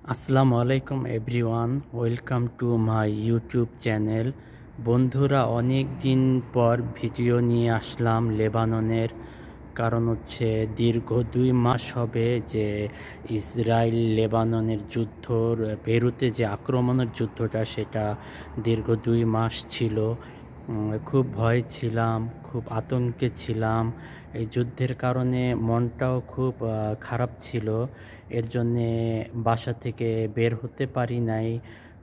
আসসালামু আলাইকুম everyone, welcome to my YouTube channel. বন্ধুরা, অনেক দিন পর ভিডিও নিয়ে আসলাম লেবাননের। কারণ হচ্ছে দীর্ঘ 2 মাস হবে যে ইসরায়েল লেবাননের যুদ্ধ, বেরুতে যে আক্রমণের যুদ্ধটা, সেটা দীর্ঘ 2 মাস ছিল। খুব ভয় ছিলাম, খুব আতঙ্কে ছিলাম। এই যুদ্ধের কারণে মনটাও খুব খারাপ ছিল। এর জন্যে বাসা থেকে বের হতে পারি নাই,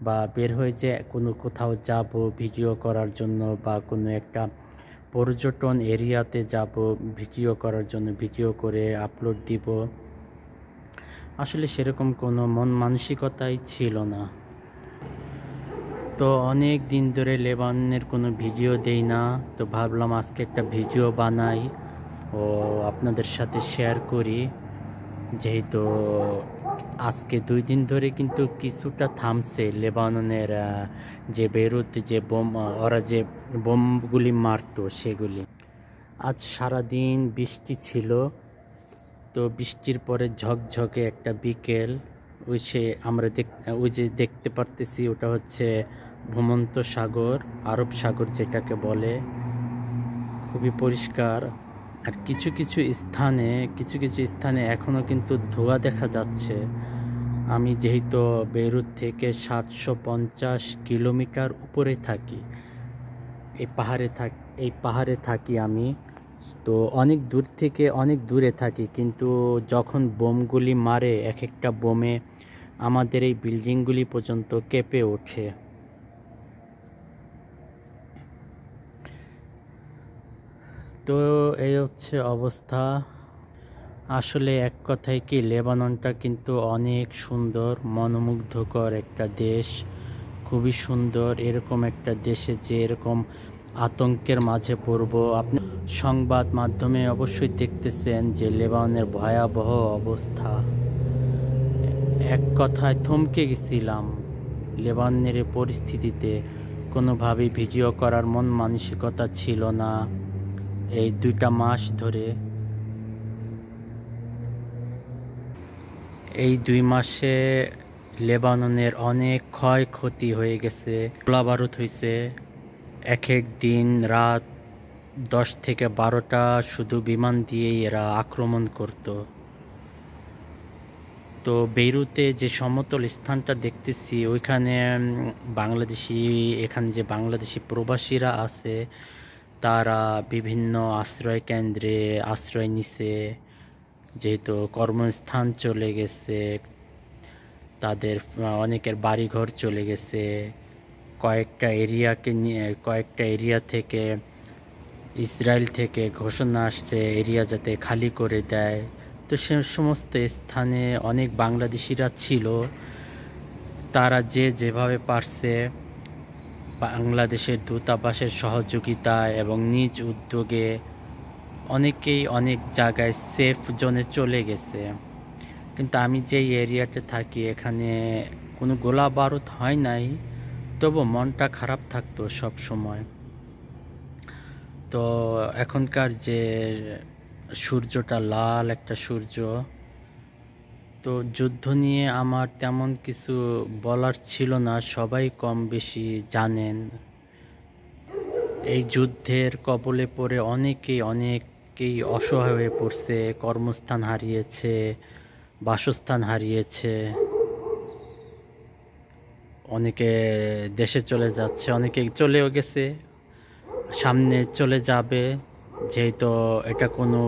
বা বের হয়ে যে কোথাও যাব ভিডিও করার জন্য, বা কোনো একটা পর্যটন এরিয়াতে যাব ভিডিও করার জন্য, ভিডিও করে আপলোড দিব, আসলে সেরকম কোনো মন মানসিকতাই ছিল না। তো অনেক দিন ধরে লেবাননের কোনো ভিডিও দেই না, তো ভাবলাম আজকে একটা ভিডিও বানাই ও আপনাদের সাথে শেয়ার করি। যেহেতু আজকে 2 দিন ধরে কিন্তু কিছুটা থামছে লেবাননের, যে বেরুতে যে ওরা যে বোমগুলি মারতো সেগুলি। আজ সারাদিন বৃষ্টি ছিল, তো বৃষ্টির পরে ঝকঝকে একটা বিকেল। আমরা ওই যে দেখতে পারতেছি, ওটা হচ্ছে ভূমন্ত সাগর, আরব সাগর যেটাকে বলে। খুবই পরিষ্কার। আর কিছু কিছু স্থানে এখনো কিন্তু ধোঁয়া দেখা যাচ্ছে। আমি যেহেতু বেইরুত থেকে 750 কিলোমিটার উপরে থাকি, এই পাহাড়ে থাকি আমি। তো অনেক দূর থেকে অনেক দূরে থাকি, কিন্তু যখন বোমগুলি মারে, এক একটা বোমে আমাদের এই বিল্ডিংগুলি পর্যন্ত কেঁপে ওঠে। তো এই হচ্ছে অবস্থা। আসলে এক কথায় কি, লেবাননটা কিন্তু অনেক সুন্দর, মনোমুগ্ধকর একটা দেশ। খুবই সুন্দর। এরকম একটা দেশে যে এরকম আতঙ্কের মাঝে পড়ব। আপনি সংবাদ মাধ্যমে অবশ্যই দেখতেছেন যে লেবাননের ভয়াবহ অবস্থা। এক কথায় থমকে গেছিলাম লেবাননের এই পরিস্থিতিতে। কোনোভাবেই ভিডিও করার মন মানসিকতা ছিল না এই 2টা মাস ধরে। এই 2 মাসে লেবাননের অনেক ক্ষয়ক্ষতি হয়ে গেছে, গোলাবারুদ হয়েছে। এক এক দিন রাত 10 থেকে 12টা শুধু বিমান দিয়েই এরা আক্রমণ করত। তো বেইরুতে যে সমতল স্থানটা দেখতেছি, ওইখানে এখানে যে বাংলাদেশি প্রবাসীরা আছে, তারা বিভিন্ন আশ্রয় কেন্দ্রে আশ্রয় নিছে। যেহেতু কর্মস্থান চলে গেছে, তাদের অনেকের বাড়িঘর চলে গেছে। কয়েকটা এরিয়া থেকে ইসরায়েল থেকে ঘোষণা আসছে এরিয়া যাতে খালি করে দেয়। তো সে সমস্ত স্থানে অনেক বাংলাদেশিরা ছিল। তারা যেভাবে পারছে, বাংলাদেশের দূতাবাসের সহযোগিতা এবং নিজ উদ্যোগে অনেকেই অনেক জায়গায় সেফ জোনে চলে গেছে। কিন্তু আমি যেই এরিয়াতে থাকি, এখানে কোনো গোলা বারুদ হয় নাই, তবু মনটা খারাপ থাকতো সব সময়। তো এখনকার যে সূর্যটা, লাল একটা সূর্য। তো যুদ্ধ নিয়ে আমার তেমন কিছু বলার ছিল না, সবাই কম বেশি জানেন। এই যুদ্ধের কবলে পড়ে অনেকেই অসহায় হয়ে পড়ছে, কর্মস্থান হারিয়েছে, বাসস্থান হারিয়েছে। অনেকে দেশে চলে যাচ্ছে, অনেকে চলেও গেছে, সামনে চলে যাবে। যেহেতু এটা কোনো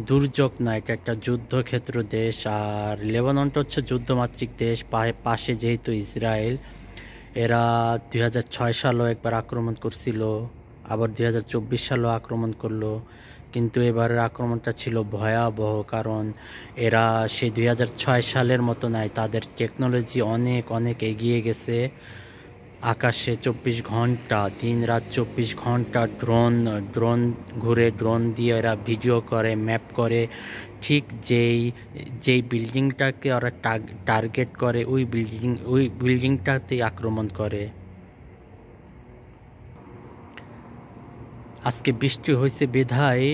দুর্যোগ না, এটা একটা যুদ্ধক্ষেত্র দেশ। আর লেবাননটা হচ্ছে যুদ্ধমাতৃক দেশ, পাশে যেহেতু ইসরায়েল। এরা 2006 সালেও একবার আক্রমণ করছিল, আবার 2024 সালেও আক্রমণ করলো। কিন্তু এবারের আক্রমণটা ছিল ভয়াবহ, কারণ এরা সেই 2006 সালের মতো নাই, তাদের টেকনোলজি অনেক অনেক এগিয়ে গেছে। আকাশে 24 ঘন্টা, দিন রাত 24 ঘন্টা ড্রোন ঘুরে, ড্রোন দিয়ে এরা ভিডিও করে, ম্যাপ করে। ঠিক যেই বিল্ডিংটাকে ওরা টার্গেট করে, ওই বিল্ডিংটাতে আক্রমণ করে। আজকে বৃষ্টি হয়েছে বিধায়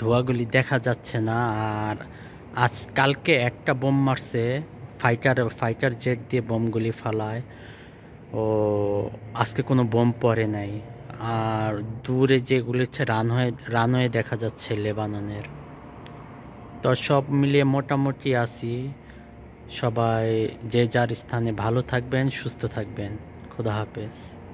ধোঁয়াগুলি দেখা যাচ্ছে না। আর কালকে একটা বোম মারছে ফাইটার জেট দিয়ে বোমগুলি ফালায়। ও আজকে কোনো বোম পড়ে নাই। আর দূরে যেগুলি হচ্ছে রানওয়ে দেখা যাচ্ছে লেবাননের। তো সব মিলিয়ে মোটামুটি আছি। সবাই যে যার স্থানে ভালো থাকবেন, সুস্থ থাকবেন। খোদা হাফেজ।